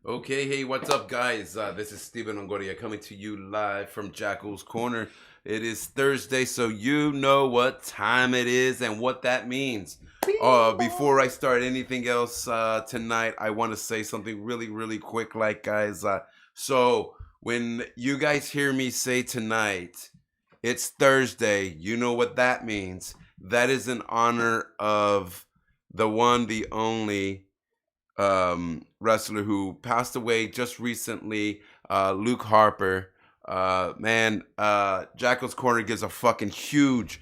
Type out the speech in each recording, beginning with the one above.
Okay, hey, what's up, guys? This is Steven Longoria coming to you live from Jackals Corner. It is Thursday, so you know what time it is and what that means. Before I start anything else tonight, I want to say something really, really quick, guys. So, when you guys hear me say tonight, it's Thursday, you know what that means. That is in honor of the one, the only wrestler who passed away just recently, Luke Harper. Jackals Corner gives a fucking huge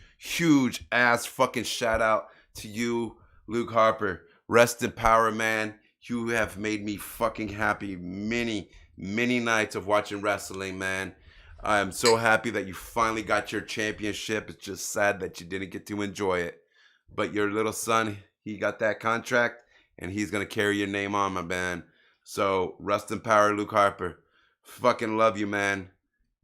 ass fucking shout out to you, Luke Harper. Rest in power, man. You have made me fucking happy many nights of watching wrestling, man. I'm so happy that you finally got your championship. It's just sad that you didn't get to enjoy it. But your little son, he got that contract and he's gonna carry your name on, my man. So rest in power, Luke Harper. Fucking love you, man.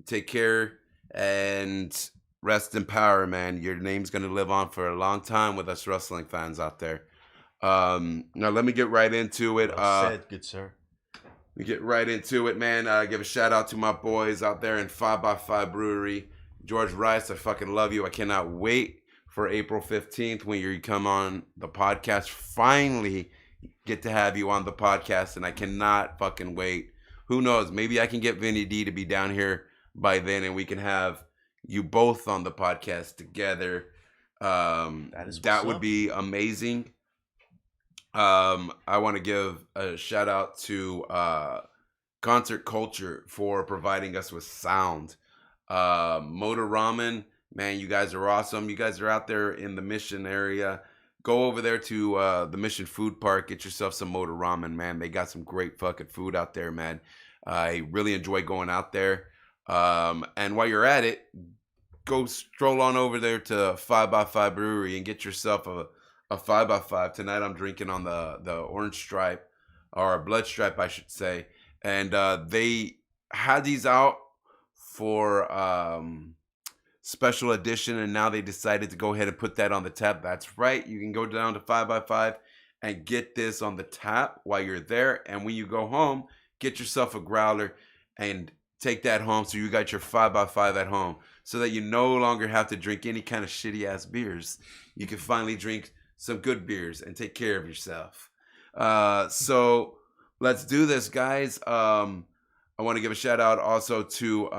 Take care and rest in power, man. Your name's gonna live on for a long time with us wrestling fans out there. Now let me get right into it. Well said, good sir. We get right into it, man. Give a shout out to my boys out there in 5x5 Brewery. George Rice, I fucking love you. I cannot wait for April 15th when you come on the podcast. Finally get to have you on the podcast, and I cannot fucking wait. Who knows? Maybe I can get Vinny D to be down here by then, and we can have you both on the podcast together. That would be amazing. I want to give a shout out to Concert Culture for providing us with sound. Motor Ramen, man, you guys are awesome. You guys are out there in the Mission area. Go over there to the Mission Food Park. Get yourself some Motor Ramen, man. They got some great fucking food out there, man. I really enjoy going out there. And while you're at it, go stroll on over there to 5x5 Brewery and get yourself a 5x5. Tonight I'm drinking on the orange stripe, or blood stripe, I should say. And they had these out for special edition, and now they decided to go ahead and put that on the tap. That's right. You can go down to 5x5 and get this on the tap while you're there. And when you go home, get yourself a growler and take that home so you got your 5x5 at home, so that you no longer have to drink any kind of shitty ass beers. You can finally drink some good beers and take care of yourself. So let's do this, guys. I want to give a shout out also to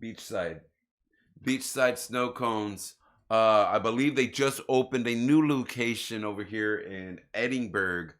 Beachside Snow Cones. I believe they just opened a new location over here in Edinburgh.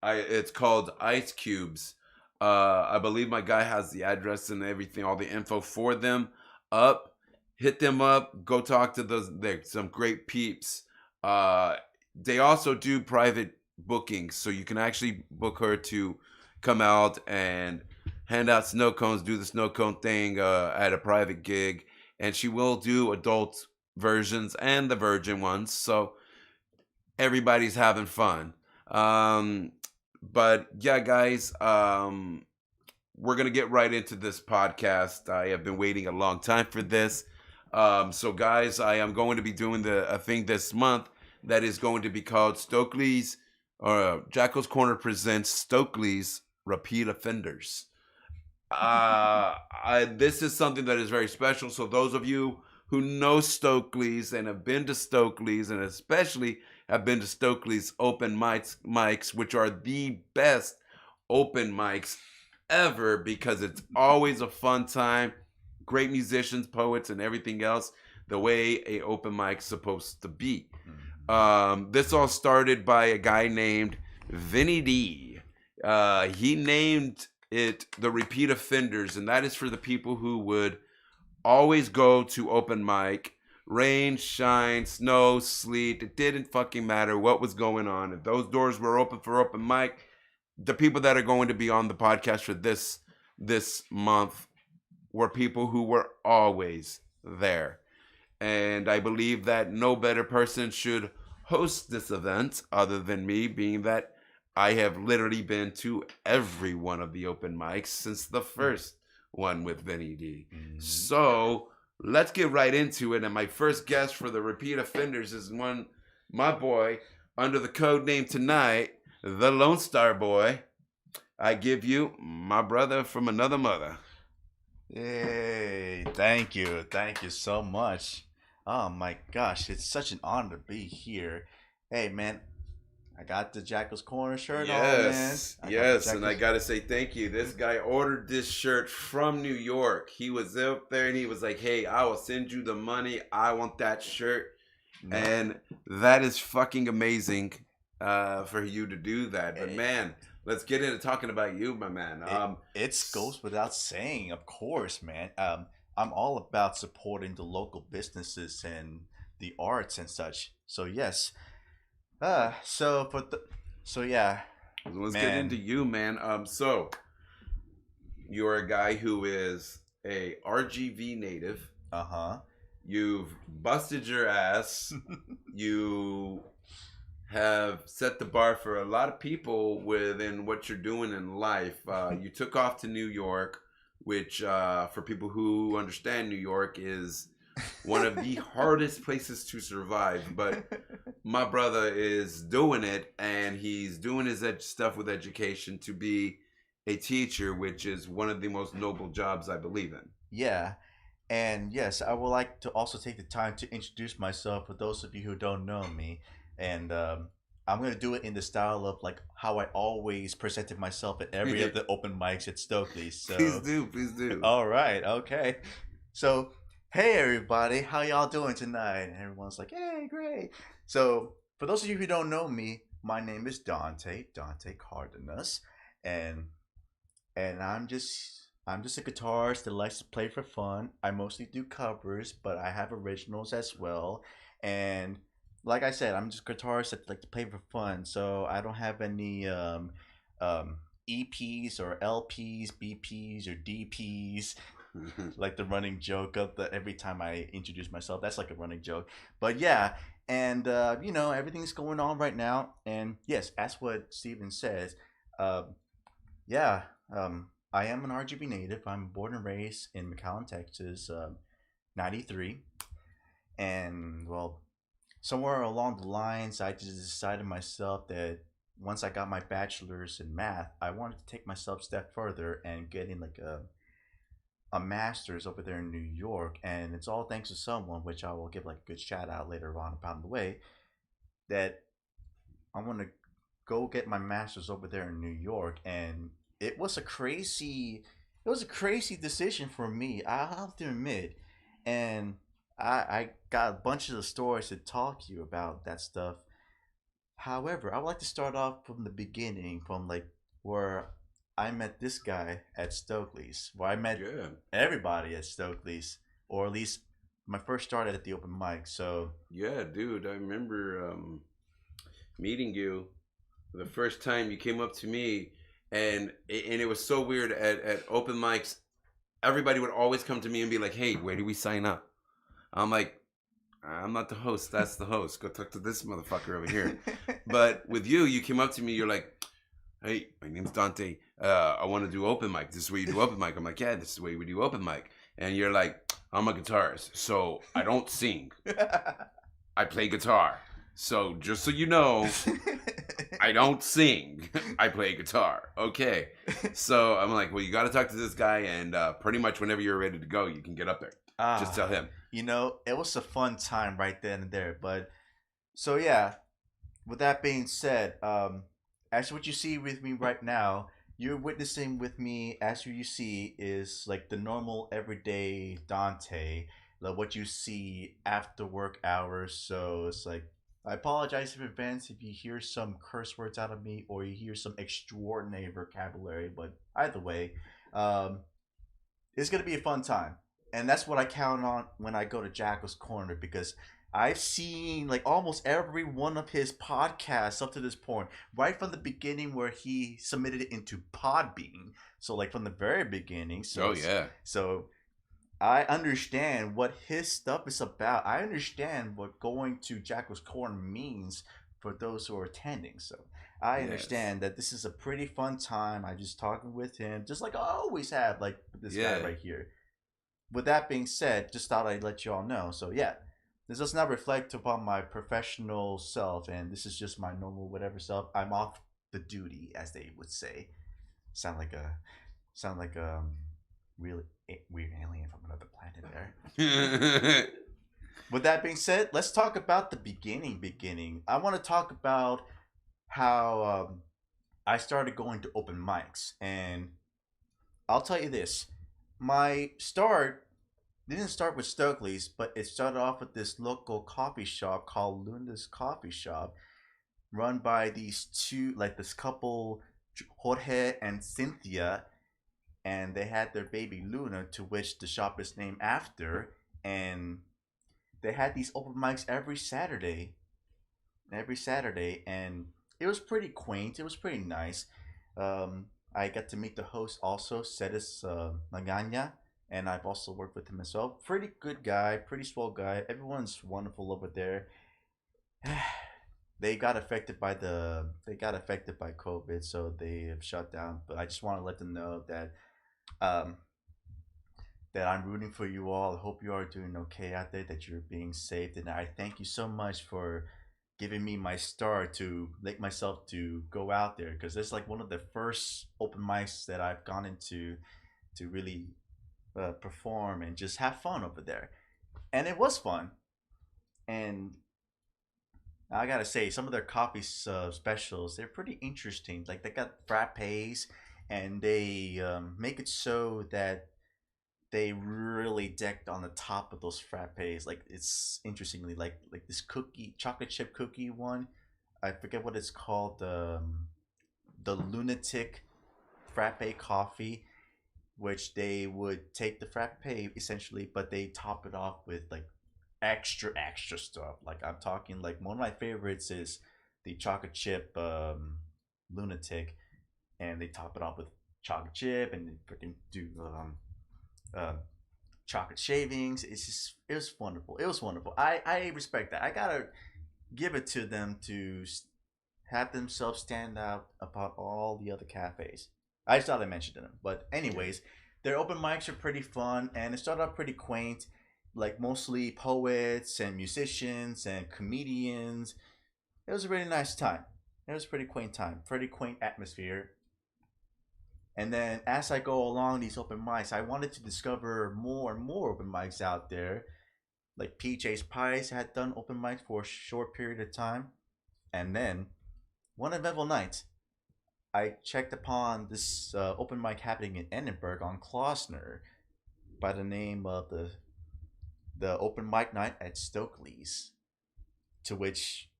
It's called Ice Cubes. I believe my guy has the address and everything, all the info for them up. Hit them up. Go talk to those. They're some great peeps. They also do private bookings, so you can actually book her to come out and hand out snow cones, do the snow cone thing at a private gig, and she will do adult versions and the virgin ones, so everybody's having fun. But yeah, guys, we're gonna get right into this podcast. I have been waiting a long time for this. So guys, I am going to be doing a thing this month that is going to be called Stokely's, or Jackals Corner presents Stokely's Repeat Offenders. This is something that is very special. So those of you who know Stokely's and have been to Stokely's, and especially have been to Stokely's open mics, which are the best open mics ever, because it's always a fun time. Great musicians, poets, and everything else, the way a open mic's supposed to be. This all started by a guy named Vinny D. He named it the Repeat Offenders, and that is for the people who would always go to open mic, rain, shine, snow, sleet. It didn't fucking matter what was going on. If those doors were open for open mic, the people that are going to be on the podcast for this month were people who were always there. And I believe that no better person should host this event other than me, being that I have literally been to every one of the open mics since the first one with Vinny D. So let's get right into it. And my first guest for the Repeat Offenders is my boy, under the code name tonight, the Lone Star boy. I give you my brother from another mother. Hey, thank you so much. Oh my gosh, it's such an honor to be here. Hey man, I got the Jackals Corner shirt on, man. Yes, I got the yes, and I Jackals. gotta say thank you. This guy ordered this shirt from New York. He was up there and he was like, "Hey, I will send you the money. I want that shirt," No, and that is fucking amazing for you to do that. But it, man, let's get into talking about you, my man. it goes without saying, of course, man. I'm all about supporting the local businesses and the arts and such. So yes. So for the, so yeah, let's get into man. you, man. So you're a guy who is a RGV native. Uh huh. You've busted your ass. You have set the bar for a lot of people within what you're doing in life. You took off to New York, which, for people who understand New York, is one of the hardest places to survive. But my brother is doing it, and he's doing his stuff with education to be a teacher, which is one of the most noble jobs I believe in. Yeah, and yes, I would like to also take the time to introduce myself for those of you who don't know me. And I'm going to do it in the style of like how I always presented myself at every of the open mics at Stokely. Please So, do, please do. all right, okay. So, hey everybody, how y'all doing tonight? And everyone's like, hey, great. So, for those of you who don't know me, my name is Dante Cardenas, and I'm just a guitarist that likes to play for fun. I mostly do covers, but I have originals as well. And like I said, I'm just a guitarist that like to play for fun. So I don't have any um, EPs or LPs, BPs or DPs. Like the running joke of the every time I introduce myself, that's like a running joke. But yeah, and everything's going on right now. And yes, as what Steven says, uh, yeah, I am an RGB native. I'm born and raised in McAllen, Texas, 93. And, well, somewhere along the lines, I just decided myself that once I got my bachelor's in math, I wanted to take myself a step further and get in like a master's over there in New York. And it's all thanks to someone, which I will give like a good shout out later on about the way, that I want to go get my master's over there in New York, and it was a crazy decision for me. I have to admit, and I got a bunch of the stories to talk to you about that stuff. However, I would like to start off from the beginning, from like where I met this guy at Stokely's, where I met Yeah. everybody at Stokely's, or at least my first started at the open mic. So Yeah, dude, I remember meeting you the first time you came up to me, and it was so weird at open mics. Everybody would always come to me and be like, "Hey, where do we sign up?" I'm like, "I'm not the host. That's the host. Go talk to this motherfucker over here." But with you, you came up to me. You're like, "Hey, my name's Dante. I want to do open mic. This is where you do open mic." I'm like, "Yeah, this is the way we do open mic." And you're like, "I'm a guitarist, so I don't sing. I play guitar. So just so you know, I don't sing. I play guitar." Okay. So I'm like, well, you got to talk to this guy, and pretty much whenever you're ready to go, you can get up there. Just tell ah, him. it was a fun time right then and there. But so yeah, with that being said, as what you see with me right now, you're witnessing with me as you see is like the normal everyday Dante, like what you see after work hours. So it's like I apologize in advance if you hear some curse words out of me or you hear some extraordinary vocabulary, but either way, um, it's gonna be a fun time, and that's what I count on when I go to Jackal's Corner because I've seen like almost every one of his podcasts up to this point, right from the beginning where he submitted it into Podbean. So like from the very beginning. Oh yeah. So I understand what his stuff is about. I understand what going to Jackal's Corner means for those who are attending. So I Yes. understand that this is a pretty fun time. I just talking with him, just like I always have, like with this guy Yeah. right here. With that being said, just thought I'd let you all know. So yeah, this does not reflect upon my professional self, and this is just my normal whatever self. I'm off the duty, as they would say. Sound like a sound like really weird alien from another planet there. With that being said, let's talk about the beginning. Beginning. I want to talk about how I started going to open mics, and I'll tell you this: my start didn't start with Stokely's, but it started off with this local coffee shop called Luna's Coffee Shop, run by these two, like this couple, Jorge and Cynthia, and they had their baby Luna, to which the shop is named after. And they had these open mics every Saturday, and it was pretty quaint. It was pretty nice. I got to meet the host also, Cedis Magana, and I've also worked with him as well. Pretty good guy, pretty swell guy. Everyone's wonderful over there. They got affected by COVID, so they have shut down. But I just want to let them know that um, that I'm rooting for you all. I hope you are doing okay out there, that you're being safe, and I thank you so much for giving me my start to make myself to go out there, because it's like one of the first open mics that I've gone into to really perform and just have fun over there, and it was fun. And I gotta say, some of their coffee specials, they're pretty interesting. Like they got frappes, and they make it so that they really decked on the top of those frappes. Like it's interestingly like this cookie, chocolate chip cookie one. I forget what it's called. The lunatic frappe coffee, which they would take the frappe essentially, but they top it off with like extra stuff. Like I'm talking like one of my favorites is the chocolate chip lunatic, and they top it off with chocolate chip, and they freaking do uh, chocolate shavings. It was wonderful. It was wonderful. I respect that. I gotta give it to them to have themselves stand out about all the other cafes. I just thought I mentioned them, but Yeah. anyways, their open mics are pretty fun, and it started out pretty quaint, like mostly poets and musicians and comedians. It was a really nice time. It was a pretty quaint time, pretty quaint atmosphere. And then as I go along these open mics, I wanted to discover more and more open mics out there. Like PJ's Pies had done open mics for a short period of time. And then one eventful night, I checked upon this open mic happening in Edinburgh on Klosner by the name of the open mic night at Stokely's. To which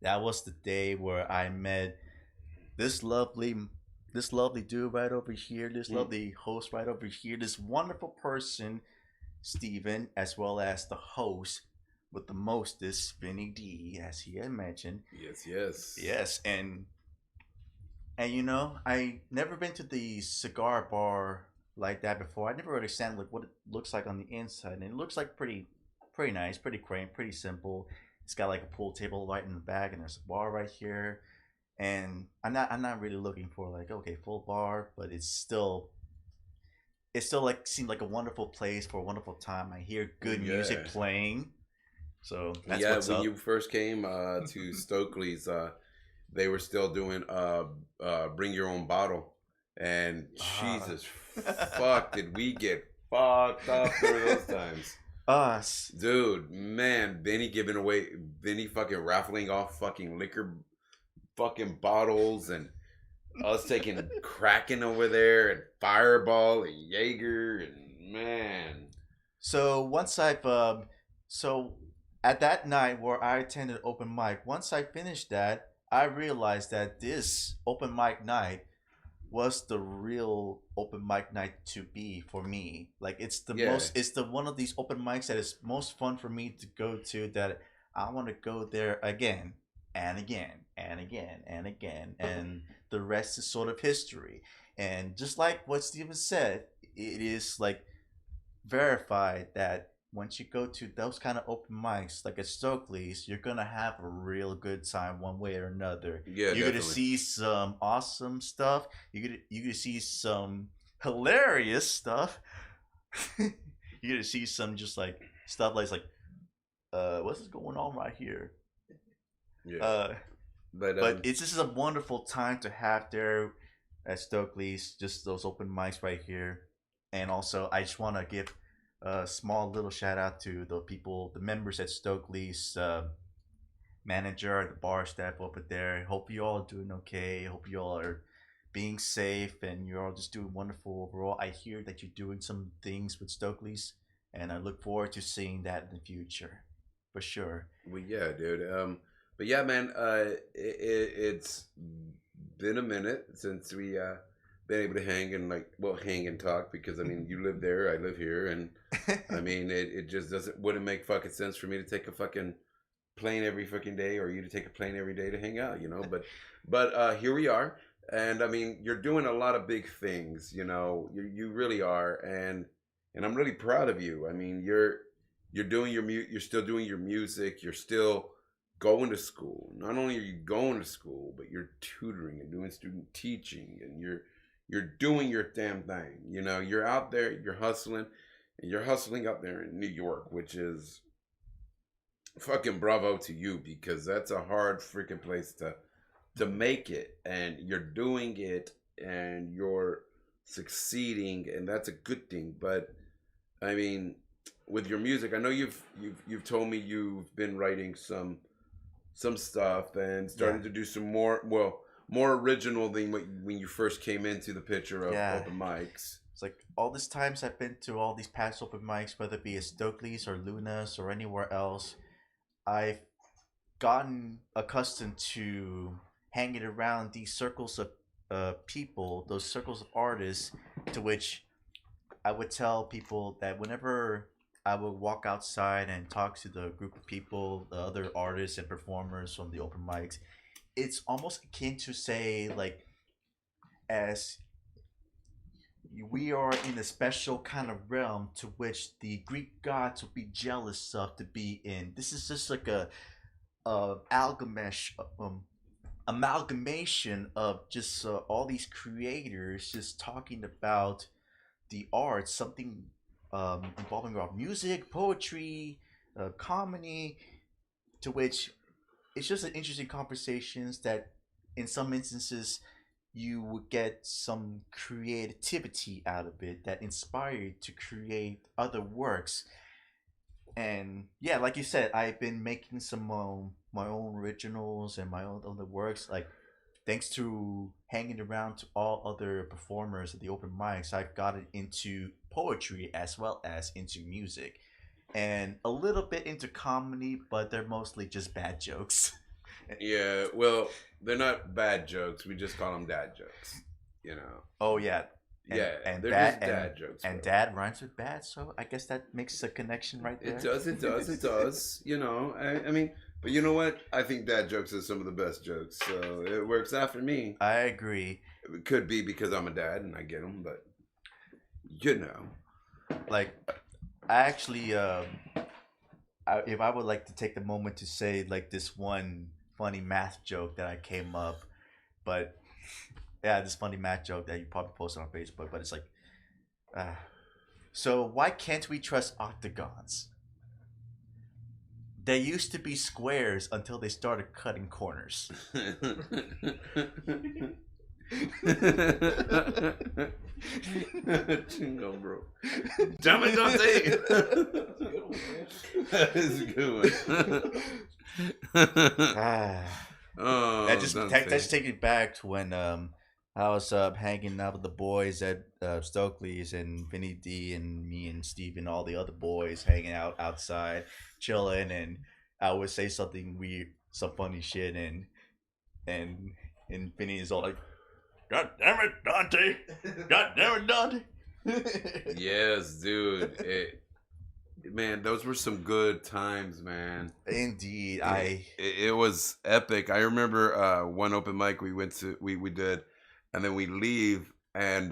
that was the day where I met this lovely this lovely dude right over here, this Mm. lovely host right over here, this wonderful person, Steven, as well as the host with the mostest, Vinny D, as he had mentioned. Yes, yes. Yes, and you know, I never been to the cigar bar like that before. I never understand like what it looks like on the inside, and it looks like pretty nice, pretty quaint, pretty simple. It's got like a pool table right in the back, and there's a bar right here. And I'm not really looking for like, okay, full bar, but it still like seemed like a wonderful place for a wonderful time. I hear Oh good music yeah. playing, so that's Yeah, what's when you up. first came to Stokely's, they were still doing bring your own bottle. And Ah, Jesus fuck, did we get fucked up during those times. us. Dude, man, Benny giving away, Benny fucking raffling off fucking liquor fucking bottles, and us taking Kraken over there and Fireball and Jaeger, and man. So once I've so at that night where I attended open mic, once I finished that, I realized that this open mic night was the real open mic night to be for me. Like Yeah. it's the one of these open mics that is most fun for me to go to, that I want to go there again and again and again and again, and the rest is sort of history. And just like what Steven said, it is like verified that once you go to those kind of open mics like at Stokely's, you're gonna have a real good time one way or another. Yeah, You're gonna definitely. see some awesome stuff. You're gonna see some hilarious stuff. You're gonna see some just like stuff like what's going on right here? Yeah. Uh But But it's just a wonderful time to have there at Stokely's, just those open mics right here. And also, I just want to give a small little shout out to the people, the members at Stokely's, manager, the bar staff over there. Hope you all are doing okay. Hope you all are being safe and you're all just doing wonderful overall. I hear that you're doing some things with Stokely's, and I look forward to seeing that in the future, for sure. well, yeah, dude. But yeah, man. It's been a minute since we been able to hang and hang and talk because I mean, you live there, I live here, and I mean, it just wouldn't make fucking sense for me to take a fucking plane every fucking day or you to take a plane every day to hang out, you know. But here we are, and I mean, you're doing a lot of big things, you know. You really are, and I'm really proud of you. I mean, you're doing you're still doing your music. You're still going to school. Not only are you going to school, but you're tutoring and doing student teaching, and you're doing your damn thing. You know, you're out there, you're hustling, and you're hustling up there in New York, which is fucking bravo to you because that's a hard freaking place to make it, and you're doing it, and you're succeeding, and that's a good thing. But I mean, with your music, I know you've told me you've been writing some stuff and starting Yeah. to do some more original than when you first came into the picture of Yeah. open mics. It's like all these times I've been to all these past open mics, whether it be at Stokely's or Luna's or anywhere else, I've gotten accustomed to hanging around these circles of people, those circles of artists, to which I would tell people that whenever I would walk outside and talk to the group of people, the other artists and performers from the open mics, it's almost akin to say like as we are in a special kind of realm to which the Greek gods would be jealous of to be in. This is just like a amalgamation of just all these creators just talking about the arts, something involving about music, poetry, comedy, to which it's just an interesting conversations that in some instances you would get some creativity out of it that inspire you to create other works. And yeah, like you said, I've been making some my own originals and my own other works. Like thanks to hanging around to all other performers at the open mics, I've gotten into poetry as well as into music, and a little bit into comedy, but they're mostly just bad jokes. Yeah, well, they're not bad jokes. We just call them dad jokes. You know. Oh yeah, Yeah, and they're bad just dad jokes, and bro. dad rhymes with bad, so I guess that makes a connection right It there. does, it does, it does. You know, I mean, but you know what? I think dad jokes are some of the best jokes, so it works out for me. I agree. It could be because I'm a dad and I get them, but you know. Like I actually, if I would like to take the moment to say like this one funny math joke that I came up, but yeah, this funny math joke that you probably posted on Facebook, but it's like, uh, so why can't we trust octagons? They used to be squares until they started cutting corners. Chingo, bro. Damn it, Dante. That is a good one. Ah. Oh, That just take it back to when I was hanging out with the boys at Stokely's and Vinny D and me and Steve and all the other boys hanging out outside, chilling, and I would say something weird, some funny shit, and Vinny is all like, "God damn it, Dante! God damn it, Dante!" Yes, dude. Man, those were some good times, man. Indeed, It was epic. I remember one open mic we went to, we did, and then we leave, and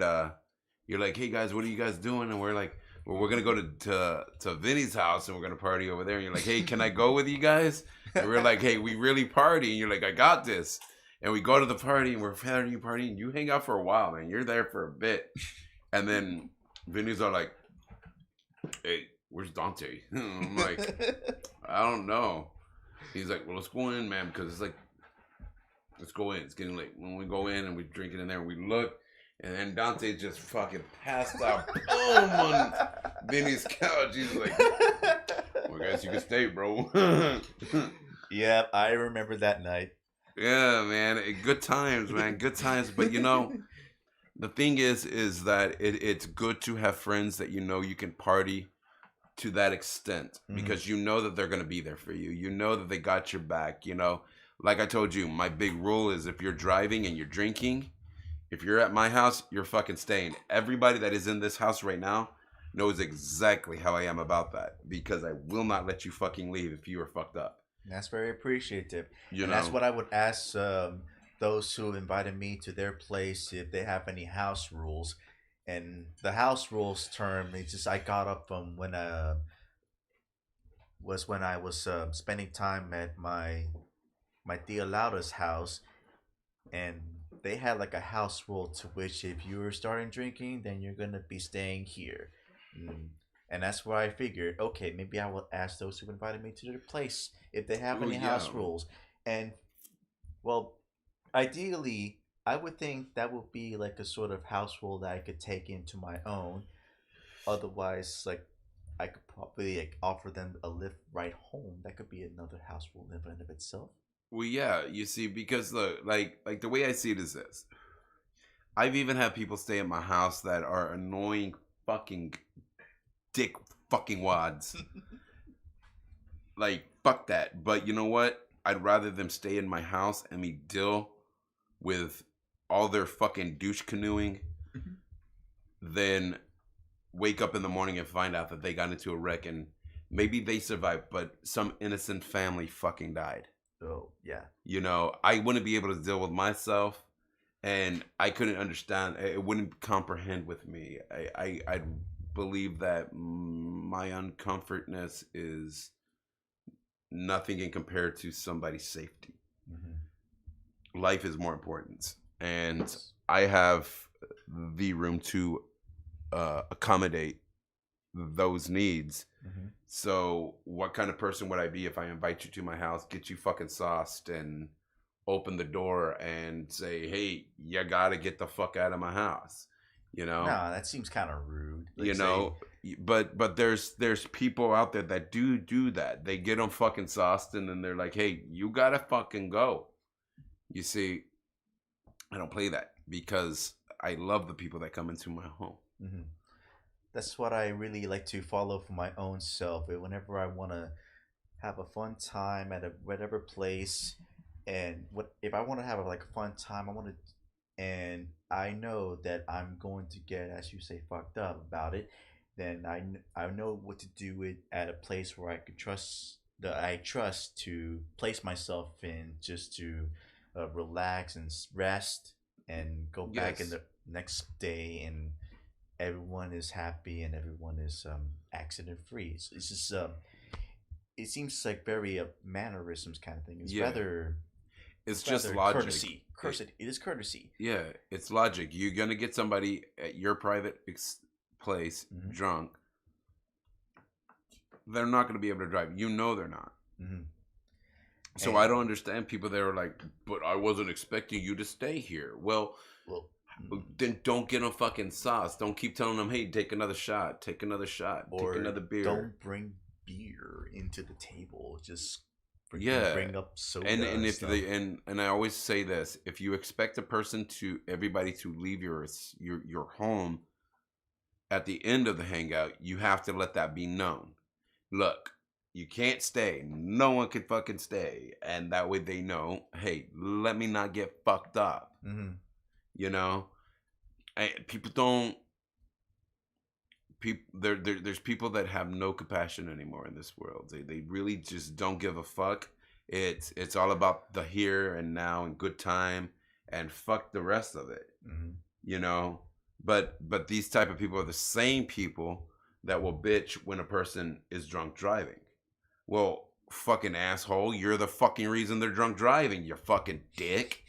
you're like, "Hey guys, what are you guys doing?" And we're like, "Well, we're gonna go to Vinny's house, and we're gonna party over there." And you're like, "Hey, can I go with you guys?" And we're like, "Hey, we really party." And you're like, "I got this." And we go to the party, and we're partying. You hang out for a while, man. You're there for a bit, and then Vinny's all like, "Hey, where's Dante?" I'm like, "I don't know." He's like, "Well, let's go in, man, because it's like let's go in. It's getting late. When we go in and we drink it in there, we look, and then Dante just fucking passed out, boom, on Vinny's couch. He's like, well, I guess you can stay, bro. Yeah, I remember that night. Yeah, man. Good times, man. Good times. But the thing is that it's good to have friends that you can party to that extent because you know that they're going to be there for you. You know that they got your back, Like I told you, my big rule is if you're driving and you're drinking, if you're at my house, you're fucking staying. Everybody that is in this house right now knows exactly how I am about that because I will not let you fucking leave if you are fucked up. That's very appreciative. You And know? that's what I would ask those who invited me to their place if they have any house rules. And the house rules term, it's just I got up from when I was spending time at my tia Laura's house, and they had like a house rule to which if you were starting drinking, then you're gonna be staying here. Mm. And that's where I figured, okay, maybe I will ask those who invited me to their place if they have Oh, any yeah. house rules. And well, ideally, I would think that would be like a sort of house rule that I could take into my own. Otherwise, like I could probably like offer them a lift right home. That could be another house rule in and of itself. Well, yeah, you see, because look, like the way I see it is this. I've even had people stay at my house that are annoying fucking dick fucking wads. Like, fuck that. But you know what? I'd rather them stay in my house and me deal with all their fucking douche canoeing than wake up in the morning and find out that they got into a wreck and maybe they survived, but some innocent family fucking died. Oh yeah. I wouldn't be able to deal with myself, and I couldn't understand. It wouldn't comprehend with me. I believe that my uncomfortness is nothing in compared to somebody's safety. Life is more important, and I have the room to accommodate those needs. So what kind of person would I be if I invite you to my house, get you fucking sauced, and open the door and say, hey, you gotta get the fuck out of my house? No, that seems kind of rude. But there's people out there that do that. They get them fucking sauced and then they're like, hey, you gotta fucking go. You see, I don't play that because I love the people that come into my home. That's what I really like to follow for my own self. Whenever I want to have a fun time at a whatever place, and what if I want to have like a fun time, and I know that I'm going to get, as you say, fucked up about it, then I know what to do it at a place where I could trust that I trust to place myself in just to relax and rest and go back in the next day and everyone is happy and everyone is accident free. So it's just it seems like very mannerisms kind of thing. It's rather it's just logic. Courtesy. It is courtesy. Yeah, it's logic. You're gonna get somebody at your private place drunk. They're not gonna be able to drive. They're not. So I don't understand people that are like, but I wasn't expecting you to stay here. Well, then don't get them fucking sauce. Don't keep telling them, hey, take another shot, take another shot, or take another beer. Don't bring beer into the table. Just bring up soda. And if they and I always say this: if you expect everybody to leave your home at the end of the hangout, you have to let that be known. Look, you can't stay. No one can fucking stay, and that way they know, hey, let me not get fucked up. People don't. There's people that have no compassion anymore in this world. They really just don't give a fuck. It's all about the here and now and good time and fuck the rest of it. But these type of people are the same people that will bitch when a person is drunk driving. Well, fucking asshole, you're the fucking reason they're drunk driving, you fucking dick.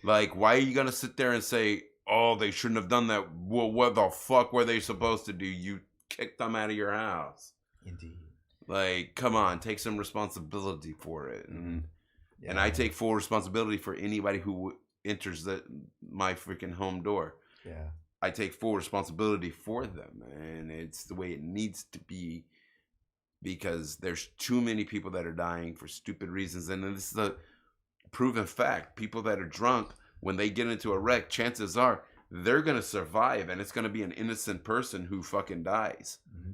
Like, why are you gonna sit there and say, oh, they shouldn't have done that? Well, what the fuck were they supposed to do? You kicked them out of your house. Indeed. Like, come on, take some responsibility for it. And and I Yeah. take full responsibility for anybody who enters my freaking home door. Yeah. I take full responsibility for them, and it's the way it needs to be because there's too many people that are dying for stupid reasons, and this is a proven fact. People that are drunk, when they get into a wreck, chances are they're gonna survive, and it's gonna be an innocent person who fucking dies. Hmm.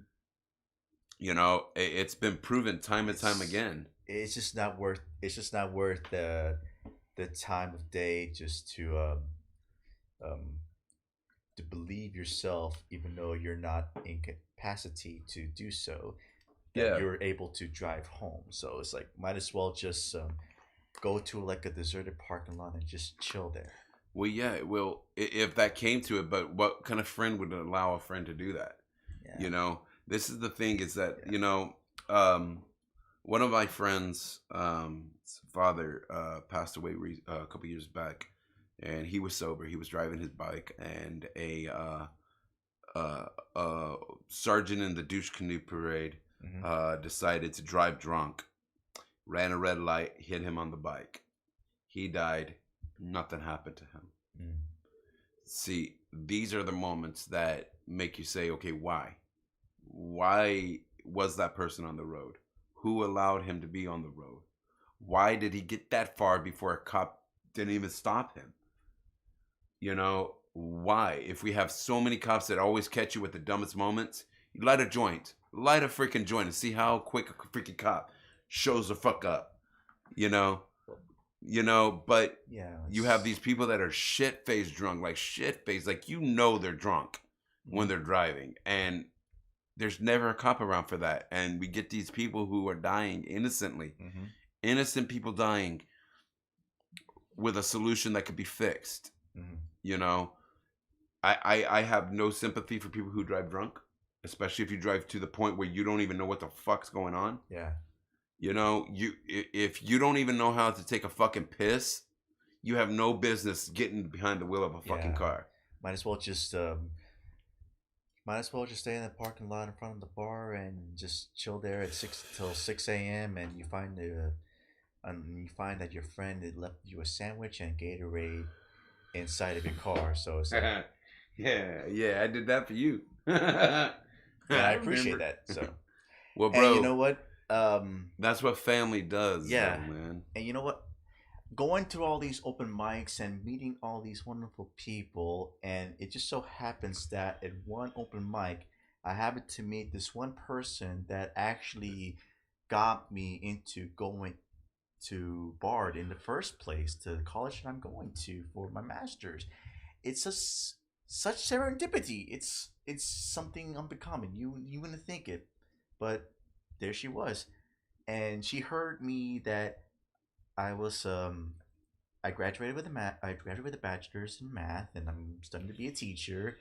It's been proven time and time It's again. it's just not worth. It's just not worth the time of day just um to believe yourself, even though you're not in capacity to do so, that Yeah. you're able to drive home. So it's like might as well just go to like a deserted parking lot and just chill there. Well, yeah. Well, if that came to it, but what kind of friend would allow a friend to do that? Yeah. You know, this is the thing is that, Yeah. um, one of my friends' father passed away a couple years back, and he was sober. He was driving his bike, and uh, a sergeant in the douche canoe parade Hmm. decided to drive drunk, ran a red light, hit him on the bike. He died. Nothing happened to him. Mm. See, these are the moments that make you say, okay, why? Why was that person on the road? Who allowed him to be on the road? Why did he get that far before a cop didn't even stop him? Why? If we have so many cops that always catch you with the dumbest moments, you light a joint. Light a freaking joint and see how quick a freaking cop shows the fuck up. You know? But Yeah. you have It's. these people that are shit faced drunk, like shit faced, like they're drunk when Mm. they're driving. And there's never a cop around for that. And we get these people who are dying innocently. Mm-hmm. Innocent people dying with a solution that could be fixed. Mm-hmm. You know, I have no sympathy for people who drive drunk, especially if you drive to the point where you don't even know what the fuck's going on. Yeah. If you don't even know how to take a fucking piss, you have no business getting behind the wheel of a fucking Yeah. car. Might as well just stay in the parking lot in front of the bar and just chill there at 6 a.m. And you find that your friend had left you a sandwich and Gatorade inside of your car. So it's like, Yeah, I did that for you. and I I appreciate remember. that. So, Well, and you bro, know what? that's what family does, though, Yeah, man. and you know what? Going to all these open mics and meeting all these wonderful people, and it just so happens that at one open mic, I happened to meet this one person that actually got me into going to Bard in the first place, to the college that I'm going to for my master's. It's such serendipity. It's something unbecoming. You wouldn't think it, but there she was, and she heard me that I was I graduated with a bachelor's in math, and I'm studying to be a teacher,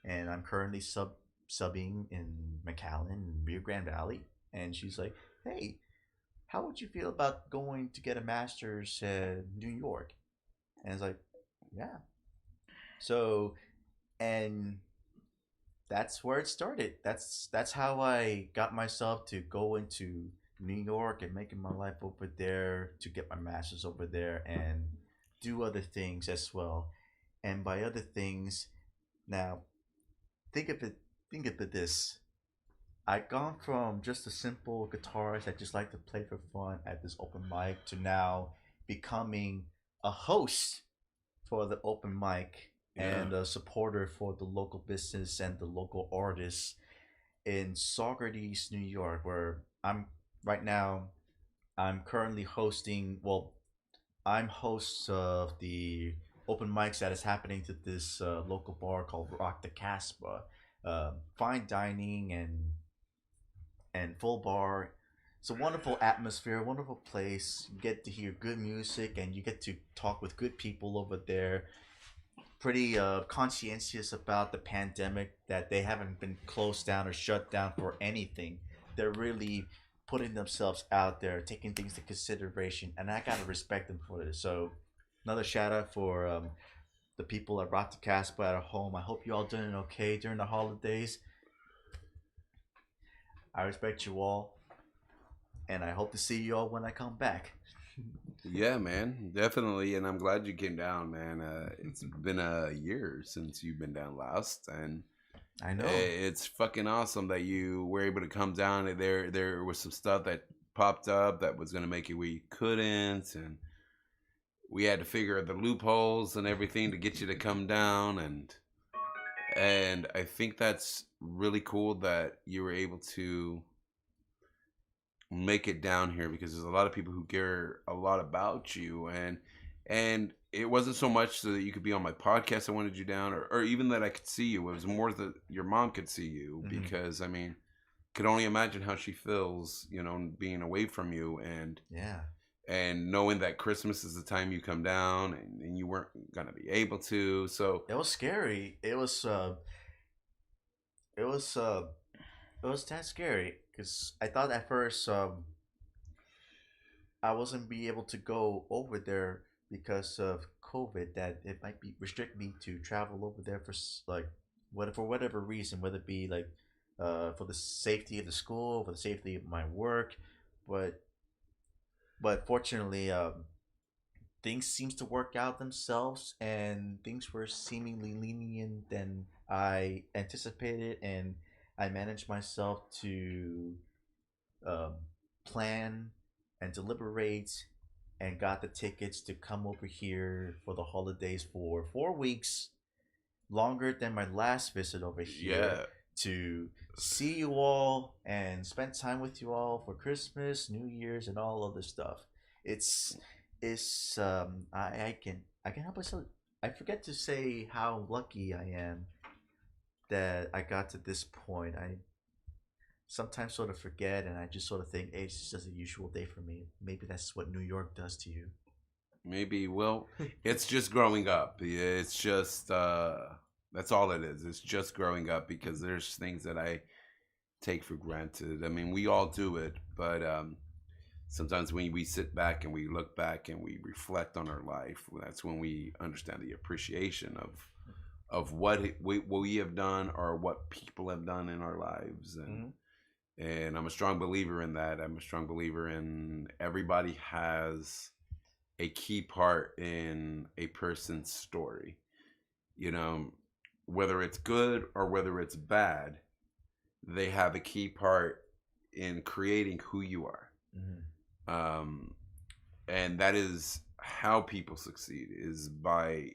and I'm currently subbing in McAllen and Rio Grande Valley. And she's like, "Hey, how would you feel about going to get a master's in New York?" And it's like, "Yeah." So, and that's where it started. That's how I got myself to go into New York and making my life over there, to get my master's over there and do other things as well. And by other things, now think of it think of it this. I gone from just a simple guitarist that just like to play for fun at this open mic to now becoming a host for the open mic Yeah. and a supporter for the local business and the local artists in Socrates, New York, where I'm right now. I'm currently hosting. Well, I'm host of the open mics that is happening to this local bar called Rock the Casbah. Fine dining and full bar. It's a wonderful atmosphere, wonderful place. You get to hear good music and you get to talk with good people over there. Pretty conscientious about the pandemic, that they haven't been closed down or shut down for anything. They're really putting themselves out there, taking things into consideration, and I gotta respect them for this. So, another shout out for the people at Rock the Casbah at home. I hope you all doing okay during the holidays. I respect you all, and I hope to see you all when I come back. Yeah, man, definitely, and I'm glad you came down, man. It's been a year since you've been down last, and I know. it's fucking awesome that you were able to come down. And there was some stuff that popped up that was gonna make it where you couldn't, and we had to figure out the loopholes and everything to get you to come down, and I think that's really cool that you were able to make it down here because there's a lot of people who care a lot about you, and it wasn't so much so that you could be on my podcast. I wanted you down, or even that I could see you. It was more that your mom could see you, Hmm. because I mean, could only imagine how she feels, being away from you, Yeah. and knowing that Christmas is the time you come down, and you weren't gonna be able to. So It was scary. It was it was that scary because I thought at first I wasn't be able to go over there because of COVID. That it might be restrict me to travel over there for like what for whatever reason, whether it be like for the safety of the school, for the safety of my work, but fortunately things seems to work out themselves and things were seemingly lenient than I anticipated, and I managed myself to um, plan and deliberate and got the tickets to come over here for the holidays for 4 weeks, longer than my last visit over here, yeah, to see you all and spend time with you all for Christmas, New Year's, and all other stuff. It's I can help myself. I forget to say how lucky I am that I got to this point. I sometimes sort of forget, and I just sort of think, hey, it's just a usual day for me. Maybe that's what New York does to you. maybe. Well, it's just growing up. It's just that's all it is. It's just growing up, because there's things that I take for granted. I mean, we all do it, but sometimes when we sit back and we look back and we reflect on our life, that's when we understand the appreciation of what we have done, or what people have done in our lives, and Mm-hmm. and I'm a strong believer in that. I'm a strong believer in everybody has a key part in a person's story. You know, whether it's good or whether it's bad, they have a key part in creating who you are. Mm-hmm. Um, and that is how people succeed, is by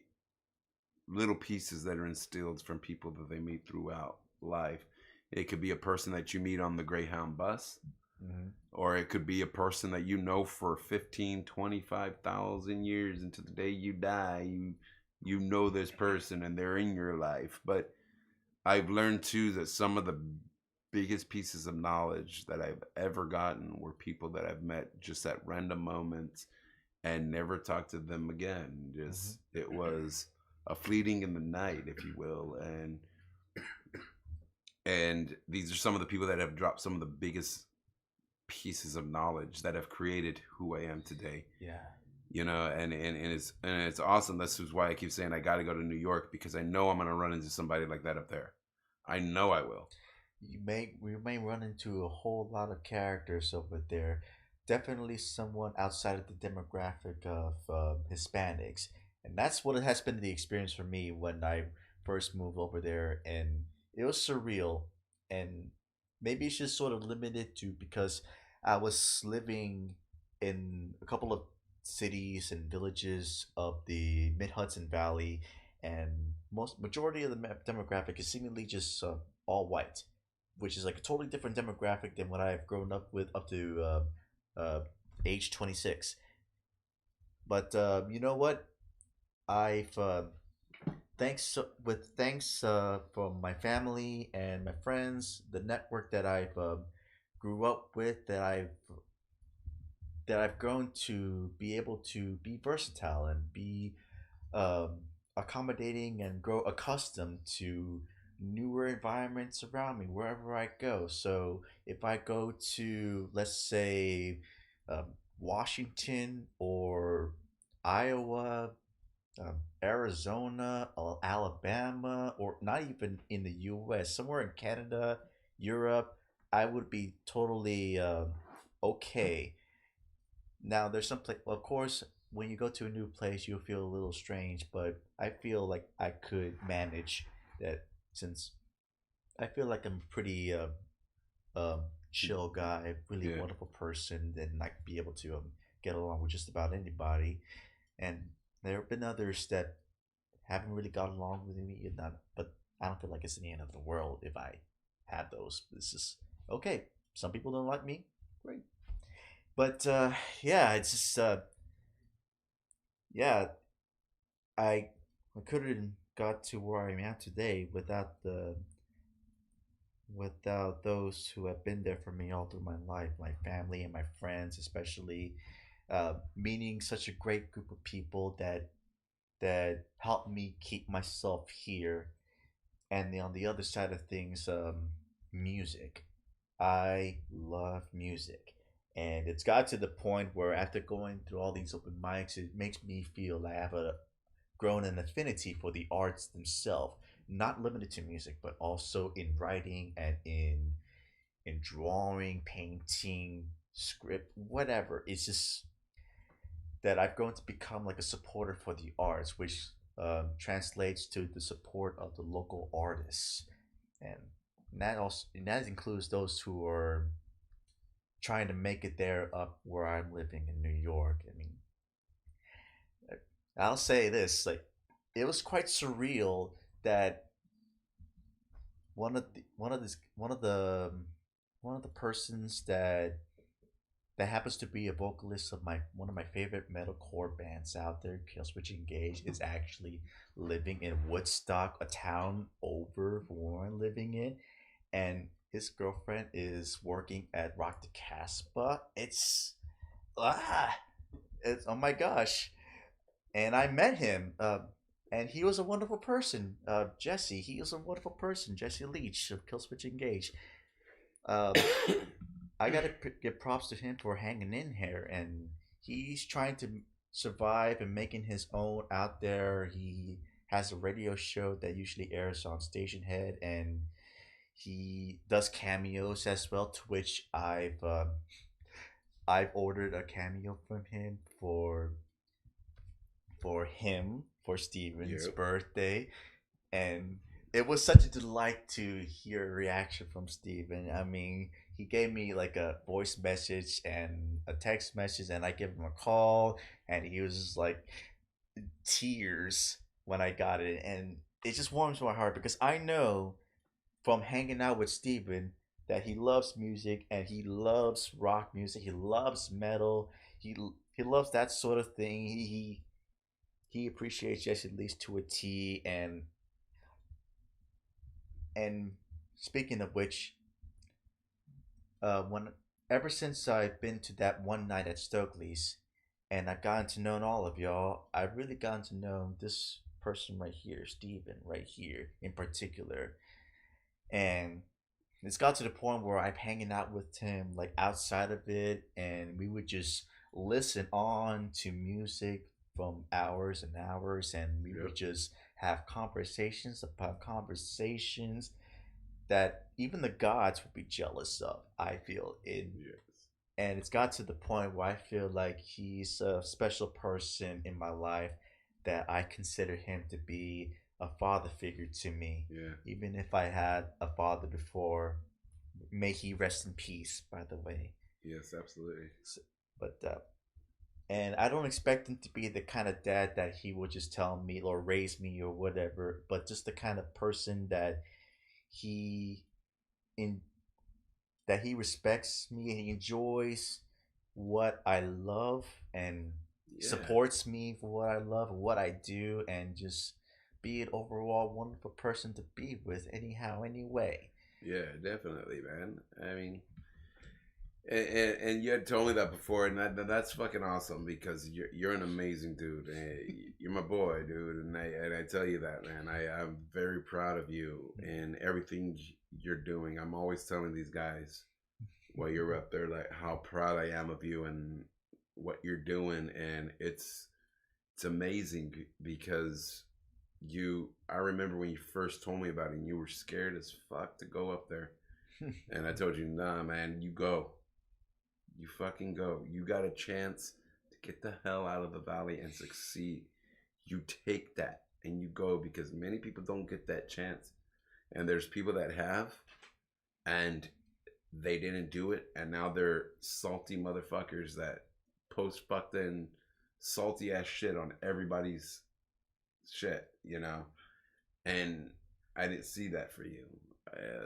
little pieces that are instilled from people that they meet throughout life. It could be a person that you meet on the Greyhound bus, Mm-hmm. or it could be a person that you know for 15, 25,000 years, until the day you die. You know this person and they're in your life. But I've learned too that some of the biggest pieces of knowledge that I've ever gotten were people that I've met just at random moments and never talked to them again. Mm-hmm. Just it was a fleeting in the night, if you will, and these are some of the people that have dropped some of the biggest pieces of knowledge that have created who I am today. Yeah. And it's awesome. This is why I keep saying I got to go to New York, because I know I'm gonna run into somebody like that up there. I know I will. We may run into a whole lot of characters over there. Definitely someone outside of the demographic of Hispanics, and that's what it has been the experience for me when I first moved over there, and it was surreal. And maybe it's just sort of limited to because I was living in a couple of cities and villages of the Mid Hudson Valley, and most majority of the demographic is seemingly just all white, which is like a totally different demographic than what I've grown up with up to uh, age 26. But you know what? I've thanks from my family and my friends, the network that I've grew up with, that I've grown to be able to be versatile and be um, accommodating and grow accustomed to newer environments around me wherever I go. So if I go to, let's say, um, Washington or Iowa, Arizona, or Alabama, or not even in the U.S., somewhere in Canada, Europe, I would be totally okay. Now there's some place. Well, of course, when you go to a new place, you'll feel a little strange, but I feel like I could manage that since I feel like I'm pretty um, chill guy, really Yeah. wonderful person, and I could be able to get along with just about anybody. And there have been others that haven't really got along with me, and not, but I don't feel like it's the end of the world if I have those. It's just okay. Some people don't like me, great. But yeah, it's just yeah, I I couldn't got to where I'm at today without those who have been there for me all through my life, my family and my friends, especially meeting such a great group of people that helped me keep myself here. And on the other side of things, music. I love music. And it's got to the point where after going through all these open mics, it makes me feel like I have grown an affinity for the arts themselves, not limited to music, but also in writing and in drawing, painting, script, whatever. It's just that I've grown to become like a supporter for the arts, which translates to the support of the local artists, and that includes those who are trying to make it there up where I'm living in New York. I mean, I'll say this: like, it was quite surreal that one of the persons that happens to be a vocalist of my one of my favorite metalcore bands out there, Killswitch Engage, is actually living in Woodstock, a town over from where I'm living in, and his girlfriend is working at Rock the Casbah. Ah, it's oh my gosh! And I met him, and he was a wonderful person. Jesse, he was a wonderful person. Jesse Leach of Killswitch Engage. Um, I gotta give props to him for hanging in here, and he's trying to survive and making his own out there. He has a radio show that usually airs on Station Head, and he does cameos as well. To which I've ordered a cameo from him for Steven's Yep. birthday, and it was such a delight to hear a reaction from Steven. I mean, he gave me like a voice message and a text message, and I gave him a call, and he was just like tears when I got it, and it just warms my heart because I know from hanging out with Steven that he loves music and he loves rock music. He loves metal. He he loves that sort of thing. He appreciates Jesse at least to a T, and speaking of which, when ever since I've been to that one night at Stokely's, and I've gotten to know all of y'all, I've really gotten to know this person right here, Steven, right here in particular, and it's got to the point where I'm hanging out with him like outside of it, and we would just listen on to music from hours and hours, and we would Yep. just have conversations upon conversations that even the gods would be jealous of. I feel in, Yes. and it's got to the point where I feel like he's a special person in my life that I consider him to be a father figure to me. Yeah. Even if I had a father before, may he rest in peace. By the way, Yes, absolutely. so, but and I don't expect him to be the kind of dad that he will just tell me or raise me or whatever, but just the kind of person that he in that he respects me and he enjoys what I love and Yeah. supports me for what I love and what I do, and just be an overall wonderful person to be with anyhow anyway. Yeah, definitely, man. I mean, and you had told me that before, and that's fucking awesome because you're an amazing dude. You're my boy, dude, and I tell you that, man. I'm very proud of you and everything you're doing. I'm always telling these guys while you're up there like how proud I am of you and what you're doing, and it's amazing because you. I remember when you first told me about it, and you were scared as fuck to go up there, and I told you, nah, man, you go. You fucking go. You got a chance to get the hell out of the valley and succeed. You take that and you go, because many people don't get that chance. And there's people that have, and they didn't do it, and now they're salty motherfuckers that post fucking salty ass shit on everybody's shit, you know? And I didn't see that for you.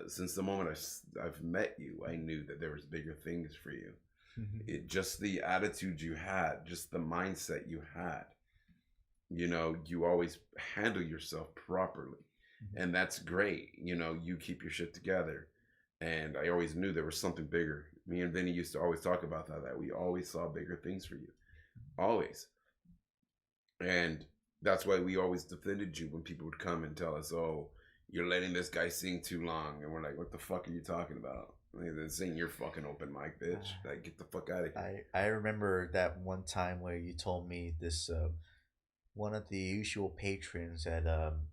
Since the moment I've met you, I knew that there was bigger things for you. Just the attitude you had, just the mindset you had. You know, you always handle yourself properly, and that's great. You know, you keep your shit together, and I always knew there was something bigger. Me and Vinny used to always talk about that we always saw bigger things for you, always. And that's why we always defended you when people would come and tell us, "Oh, you're letting this guy sing too long," and we're like, "What the fuck are you talking about? Like, this ain't your fucking open mic, bitch. Like, get the fuck out of here." I remember that one time where you told me this. One of the usual patrons at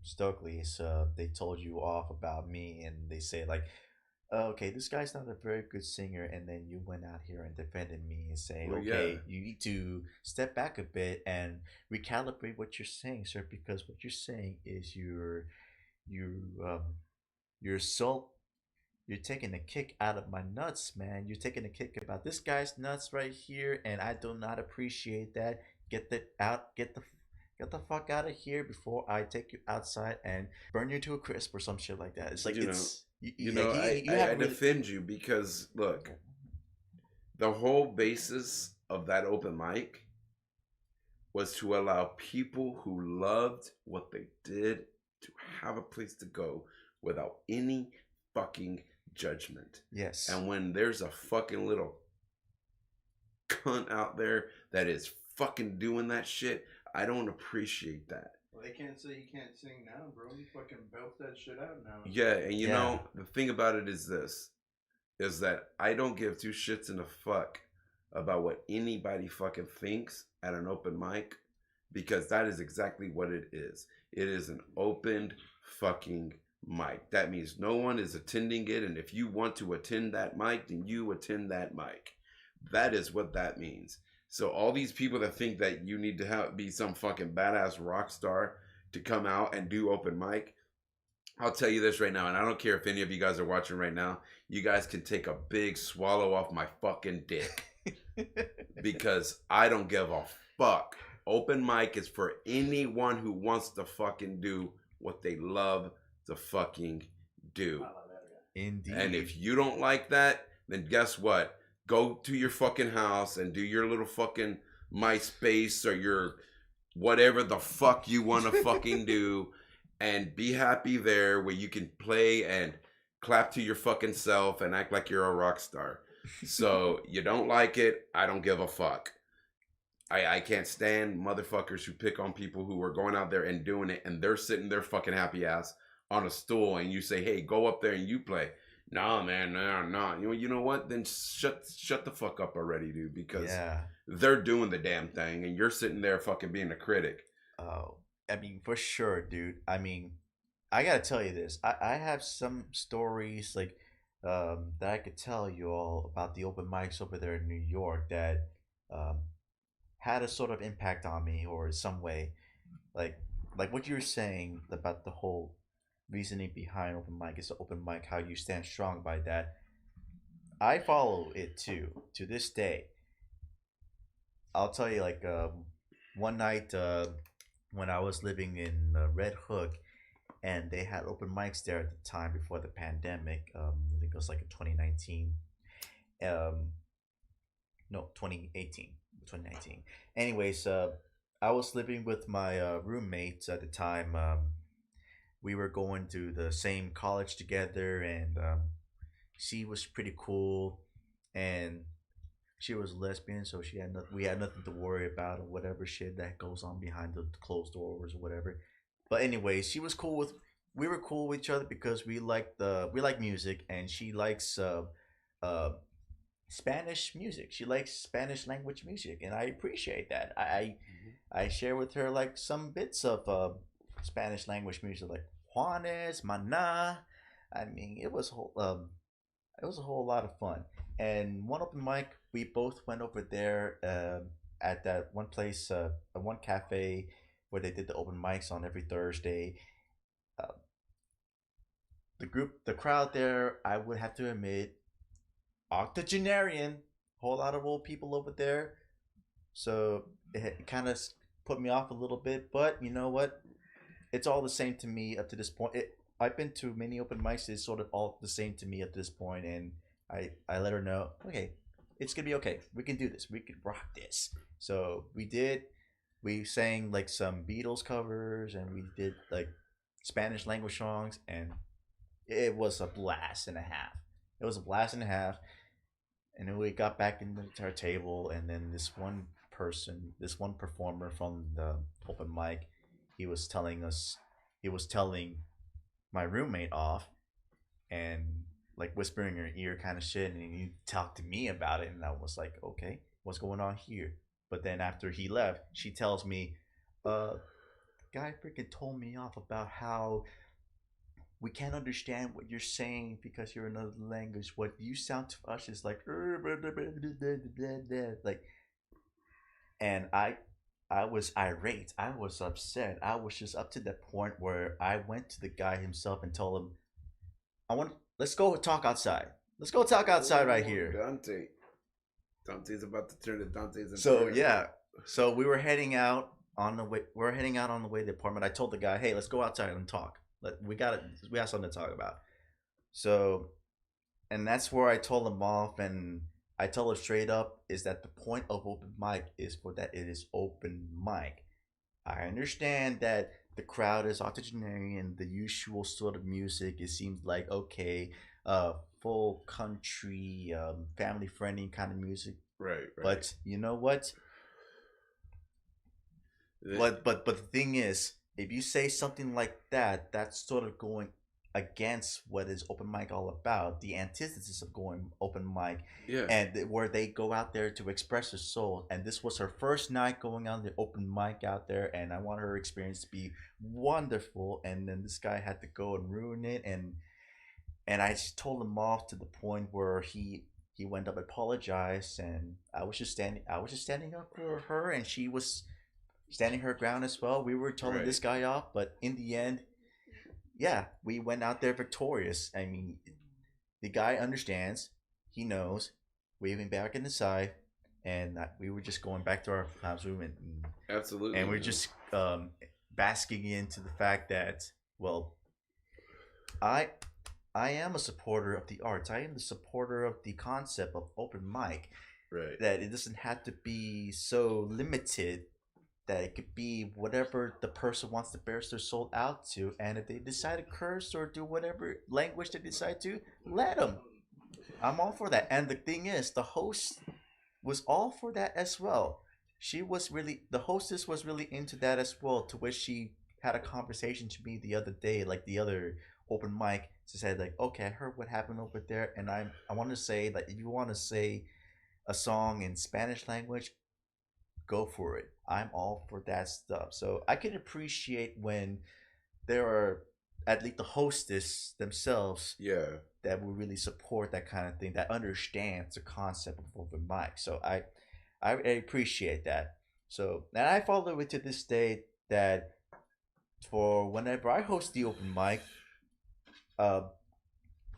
Stokely's, they told you off about me, and they say like, "Oh, okay, this guy's not a very good singer," and then you went out here and defended me and say, Well, "Okay, yeah, you need to step back a bit and recalibrate what you're saying, sir, because what you're saying is you you're so you're taking a kick out of my nuts, man. You're taking a kick about this guy's nuts right here, and I do not appreciate that. Get the out, get the fuck out of here before I take you outside and burn you to a crisp or some shit like that." It's like you know, it's you I haven't really. defend you because look, the whole basis of that open mic was to allow people who loved what they did to have a place to go without any fucking judgment. Yes. And when there's a fucking little cunt out there that is fucking doing that shit, I don't appreciate that. Well, they can't say you can't sing now, bro. You fucking belt that shit out now. Yeah, and you Yeah. know, the thing about it is this, is that I don't give two shits in a fuck about what anybody fucking thinks at an open mic, because that is exactly what it is. It is an opened fucking mic. That means no one is attending it, and if you want to attend that mic, then you attend that mic. That is what that means. So all these people that think that you need to be some fucking badass rock star to come out and do open mic, I'll tell you this right now, and I don't care if any of you guys are watching right now, you guys can take a big swallow off my fucking dick. Because I don't give a fuck. Open mic is for anyone who wants to fucking do what they love to fucking do. Indeed. And if you don't like that, then guess what? Go to your fucking house and do your little fucking MySpace or your whatever the fuck you want to fucking do, and be happy there where you can play and clap to your fucking self and act like you're a rock star. So you don't like it, I don't give a fuck. I can't stand motherfuckers who pick on people who are going out there and doing it, and they're sitting their fucking happy ass on a stool, and you say, "Hey, go up there and you play." Nah, man, nah. You know what? Then shut the fuck up already, dude. Because they're doing the damn thing, and you're sitting there fucking being a critic. Oh, I mean, for sure, dude. I mean, I gotta tell you this. I have some stories like that I could tell you all about the open mics over there in New York that um, had a sort of impact on me or some way. Like like what you were saying about the whole reasoning behind open mic is the open mic, how you stand strong by that. I follow it too to this day. I'll tell you, like one night when I was living in Red Hook, and they had open mics there at the time before the pandemic. I think it was like in 2019. Um, no, 2018, 2019. Anyways, I was living with my roommates at the time. We were going to the same college together, and she was pretty cool, and she was lesbian, so we had nothing to worry about or whatever shit that goes on behind the closed doors or whatever. But anyways, she was cool with we were cool with each other because we like music, and she likes uh Spanish music. She likes Spanish language music, and I appreciate that. I share with her like some bits of Spanish language music, like Juanes, Mana. I mean, it was a whole lot of fun. And one open mic, we both went over there at that one place, one cafe where they did the open mics on every Thursday. Uh, the crowd there, I would have to admit, octogenarian, whole lot of old people over there. So it kind of put me off a little bit, but you know what? It's all the same to me up to this point. I've been to many open mics. It's sort of all the same to me at this point, and I let her know, okay, it's gonna be okay. We can do this. We can rock this. So we did. We sang like some Beatles covers, and we did like Spanish language songs, and it was a blast and a half. It was a blast and a half, and then we got back into our table, and then this one performer from the open mic, he was telling us, he was telling my roommate off, and like whispering in her ear kind of shit, and he talked to me about it, and I was like, okay, what's going on here? But then after he left, she tells me, guy freaking told me off about how we can't understand what you're saying because you're in another language. What you sound to us is like like, and I was irate. I was upset. I was just up to that point where I went to the guy himself and told him, I want let's go talk outside. Let's go talk outside right here. Dante. Dante's about to turn to Dante's So Inferno. yeah. So we were heading out on the way. We were heading out on the way to the apartment. I told the guy, "Hey, let's go outside and talk. We got it. We have something to talk about." So, and that's where I told him off, and I tell her straight up is that the point of open mic is for that it is open mic. I understand that the crowd is octogenarian, the usual sort of music. It seems like okay, full country, family friendly kind of music. Right. But you know what? But the thing is, if you say something like that, that's sort of going against what is open mic all about. The antithesis of going open mic, Yeah. and where they go out there to express their soul. And this was her first night going on the open mic out there, and I want her experience to be wonderful. And then this guy had to go and ruin it, and I just told him off to the point where he went up, apologized, and I was just standing up for her, and she was standing her ground as well. We were telling this guy off, but in the end, yeah, we went out there victorious. I mean, the guy understands, he knows. We went back inside, and we were just going back to our house room, Absolutely, and we're just basking into the fact that, well, I I am a supporter of the arts. I am the supporter of the concept of open mic. Right. That it doesn't have to be so limited, that it could be whatever the person wants to bear their soul out to, and if they decide to curse or do whatever language they decide to, let them. I'm all for that. And the thing is, the host was all for that as well. She was really the hostess was really into that as well. To which she had a conversation to me the other day, like the other open mic. She said like, "Okay, I heard what happened over there, and I want to say that if you want to say a song in Spanish language, go for it. I'm all for that stuff." So I can appreciate when there are at least the hostess themselves, Yeah. that will really support that kind of thing, that understands the concept of open mic. So I appreciate that. So and I follow it to this day that for whenever I host the open mic, uh,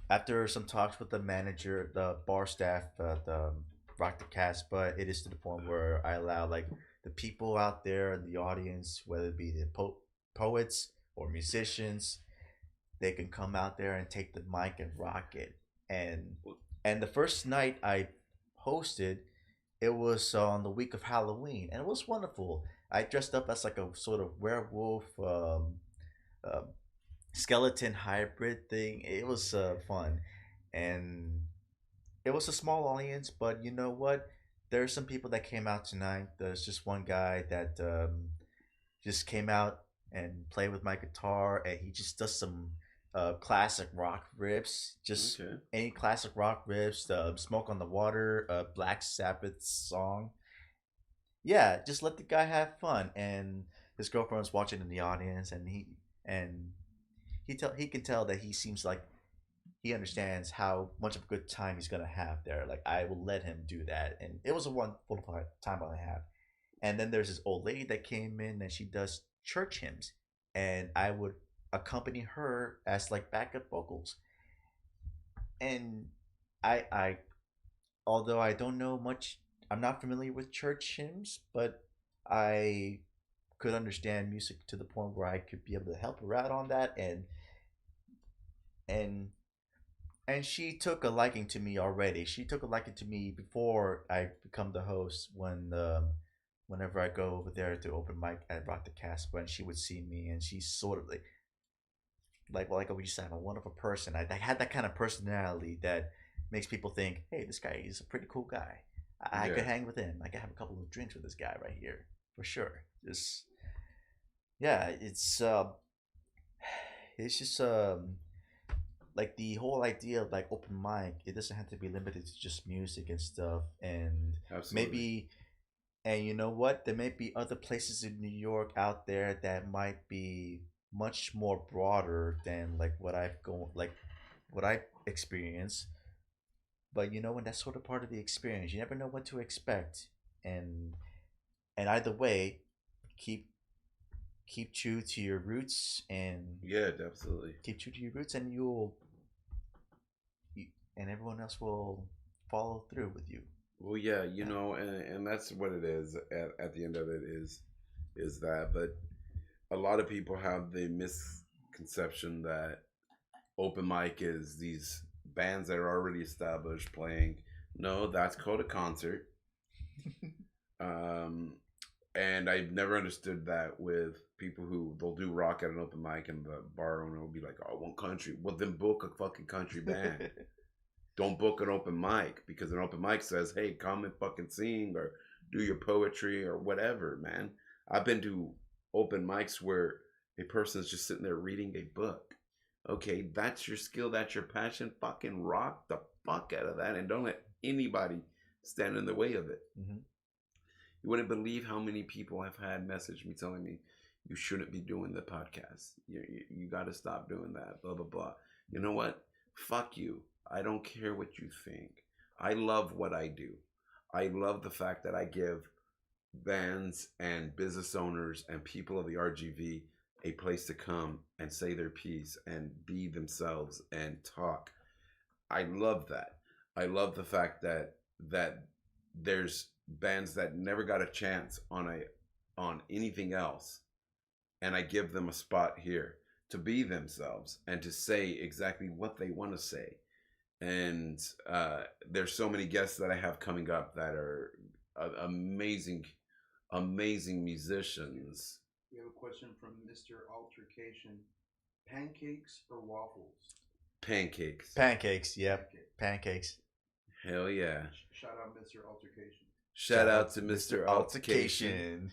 after some talks with the manager, the bar staff, the rock the cast, but it is to the point where I allow like the people out there in the audience, whether it be the poets or musicians, they can come out there and take the mic and rock it. And and the first night I hosted, it was on the week of Halloween, and it was wonderful. I dressed up as like a sort of werewolf, uh, skeleton hybrid thing. It was fun, and it was a small audience, but you know what? There's some people that came out tonight. There's just one guy that just came out and played with my guitar, and he just does some classic rock riffs. Just any classic rock riffs. The "Smoke on the Water," Black Sabbath song. Yeah, just let the guy have fun. And his girlfriend was watching in the audience, and he can tell that he seems like he understands how much of a good time he's gonna have there. Like I will let him do that, and it was a wonderful time I have. And then there's this old lady that came in and she does church hymns, and I would accompany her as like backup vocals. And I although I don't know much, I'm not familiar with church hymns, but I could understand music to the point where I could be able to help her out on that, and and she took a liking to me already. She took a liking to me before I become the host. Whenever I go over there to open mic at Rock the Casbah, and she would see me, and she's sort of like what you said, I'm a wonderful person. I had that kind of personality that makes people think, hey, this guy is a pretty cool guy. I Yeah. could hang with him. I could have a couple of drinks with this guy right here for sure. Just yeah, it's just like the whole idea of like open mic. It doesn't have to be limited to just music and stuff, and Absolutely. maybe and you know what? There may be other places in New York out there that might be much more broader than like what I experienced. But you know, when that's sort of part of the experience, you never know what to expect, and and either way, keep keep true to your roots and Yeah, absolutely. keep true to your roots, and you, and everyone else will follow through with you. Well, yeah, Yeah. and that's what it is. At the end of it is that, but a lot of people have the misconception that open mic is these bands that are already established playing. No, that's called a concert. Um, and I've never understood that with people who they'll do rock at an open mic and the bar owner will be like, "Oh, I want country." Well, then book a fucking country band. Don't book an open mic because an open mic says, "Hey, come and fucking sing or do your poetry or whatever." Man, I've been to open mics where a person's just sitting there reading a book. Okay, that's your skill, that's your passion. Fucking rock the fuck out of that, and don't let anybody stand in the way of it. Hmm. You wouldn't believe how many people have had message me telling me you shouldn't be doing the podcast. You got to stop doing that. Blah blah blah. You know what? Fuck you. I don't care what you think. I love what I do. I love the fact that I give bands and business owners and people of the RGV a place to come and say their piece and be themselves and talk. I love that. I love the fact that there's bands that never got a chance on anything else, and I give them a spot here to be themselves and to say exactly what they want to say. And there's so many guests that I have coming up that are amazing, amazing musicians. We have a question from Mr. Altercation. Pancakes or waffles? Pancakes. Pancakes, yep, Pancakes. pancakes. Hell yeah. Shout out Mr. Altercation. Shout out to Mr. Altercation.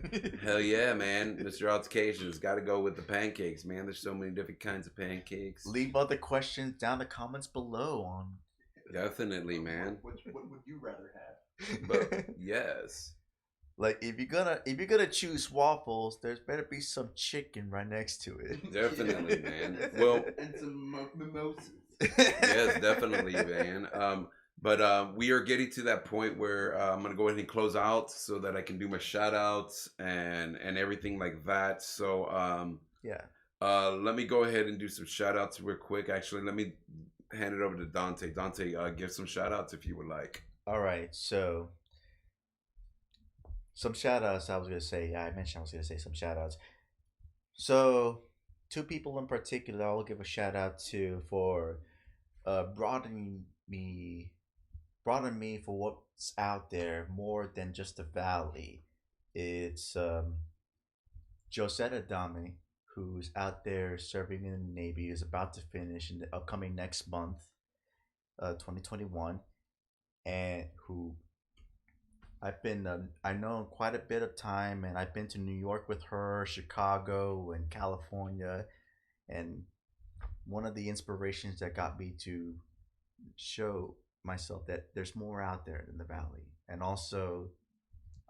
Yeah. Hell yeah, man. Mr. Altercation's got to go with the pancakes, man. There's so many different kinds of pancakes. Leave other questions down the comments below on. Definitely, man. What would you rather have? But yes. Like if you're gonna choose waffles, there's better be some chicken right next to it. Definitely, man. Well, and some mimosas. yes, definitely, man. But we are getting to that point where I'm gonna go ahead and close out so that I can do my shout outs and everything like that. So Yeah. let me go ahead and do some shout outs real quick. Actually, let me hand it over to Dante. Dante, give some shout outs if you would like. All right. So some shout outs I was gonna say. Yeah, I mentioned I was gonna say some shout outs. So two people in particular I'll give a shout out to for broadening me for what's out there more than just the valley. It's Josetta Dami, who's out there serving in the Navy, is about to finish in the upcoming next month, 2021, and who I know quite a bit of time, and I've been to New York with her, Chicago, and California, and one of the inspirations that got me to show myself that there's more out there than the valley. And also,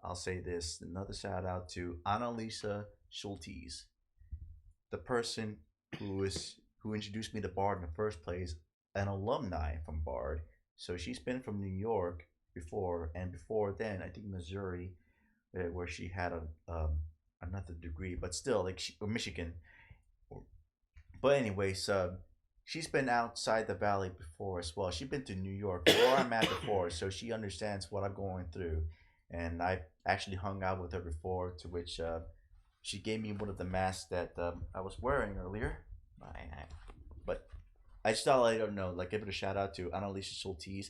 I'll say this: another shout out to Annalisa Schultes, the person who introduced me to Bard in the first place. an alumni from Bard. So she's been from New York before, and before then, I think Missouri, where she had another degree, but still, like or Michigan. But anyways, she's been outside the valley before as well. She's been to New York, where I'm at before, so she understands what I'm going through. And I actually hung out with her before, to which she gave me one of the masks that I was wearing earlier. But I just thought I'd let her know, like, give it a shout out to Annalisa Schultes,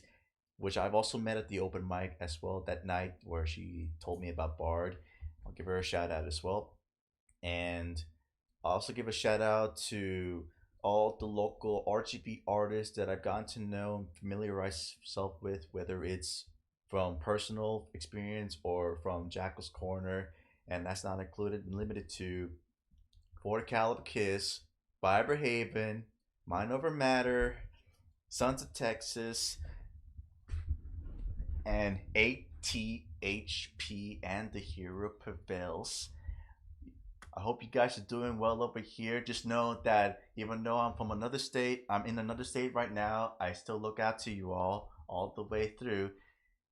which I've also met at the open mic as well that night where she told me about Bard. I'll give her a shout out as well. And I'll also give a shout out to all the local RGB artists that I've gotten to know and familiarize myself with, whether it's from personal experience or from Jackals Corner. And that's not included and limited to 40 Caliber Kiss, Fiber Haven, Mind Over Matter, Sons of Texas, and ATHP and The Hero Prevails. I hope you guys are doing well over here. Just know that even though I'm from another state, I'm in another state right now, I still look out to you all the way through.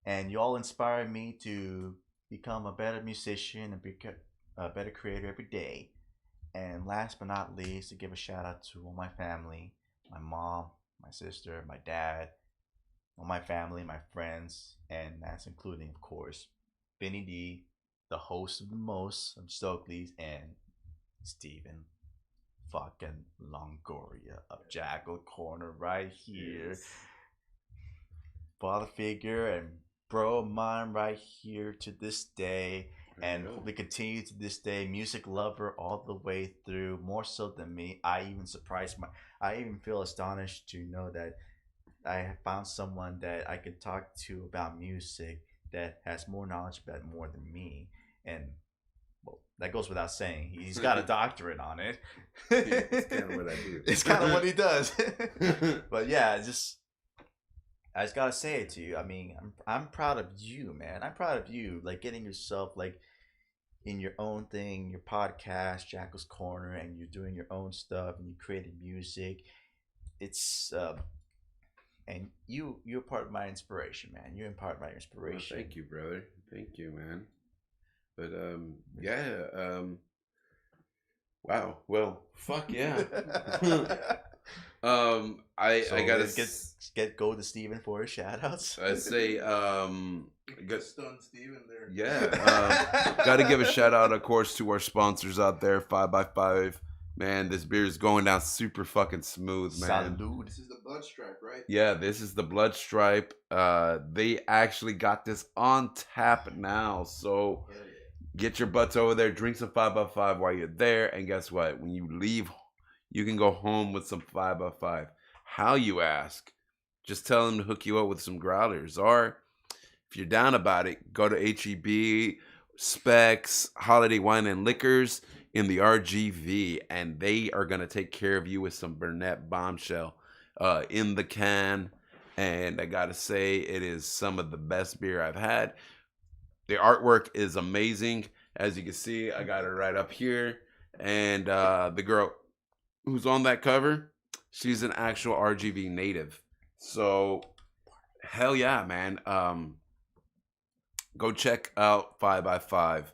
And you all inspire me to become a better musician and become a better creator every day. And last but not least, to give a shout out to all my family, my mom, my sister, my dad, all my family, my friends, and that's including, of course, Benny D, the host of the most of Stokely's, and Steven fucking Longoria of Jackal Corner right here. Yes. Father figure and bro of mine right here to this day. And hopefully continue to this day. Music lover all the way through, more so than me. I even feel astonished to know that I have found someone that I could talk to about music that has more knowledge about more than me. And well, that goes without saying. He's got a doctorate on it. It's kind of what I do. It's kind of what he does. But yeah, I just gotta say it to you. I mean, I'm proud of you, man. I'm proud of you, like getting yourself like in your own thing, your podcast, Jackal's Corner, and you're doing your own stuff and you created music. It's and you're part of my inspiration, man. You're in part of my Well, inspiration. thank you, brother. Thank you, man. But yeah, wow. Well, fuck yeah. I So gotta go to Steven for his shout outs. I say Stun Steven there. yeah, gotta give a shout out, of course, to our sponsors out there, 5x5. Man, this beer is going down super fucking smooth, man. Salud. This is the blood stripe, right? Yeah, this is the Blood Stripe. They actually got this on tap now, so Hell yeah. get your butts over there, drink some 5x5 while you're there, and guess what? When you leave, you can go home with some 5x5. How, you ask? Just tell them to hook you up with some growlers. Or if you're down about it, go to HEB, Specs, Holiday Wine and Liquors in the RGV, and they are going to take care of you with some Burnett Bombshell in the can. And I got to say, it is some of the best beer I've had. The artwork is amazing. As you can see, I got it right up here. And the girl who's on that cover, she's an actual RGV native. So, hell yeah, man. Go check out 5x5.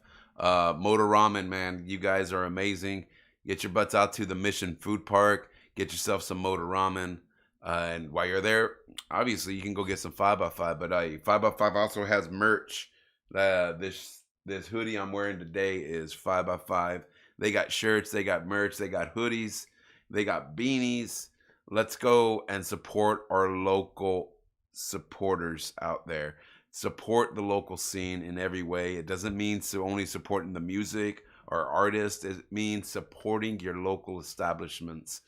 Motor Ramen, man. You guys are amazing. Get your butts out to the Mission Food Park. Get yourself some Motor Ramen. And while you're there, obviously, you can go get some 5x5. But 5x5 also has merch. This hoodie I'm wearing today is 5x5. They got shirts, they got merch, they got hoodies, they got beanies. Let's go and support our local supporters out there. Support the local scene in every way. It doesn't mean only supporting the music or artists. It means supporting your local establishments.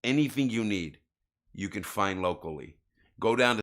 Anything you need, you can find locally. Go down to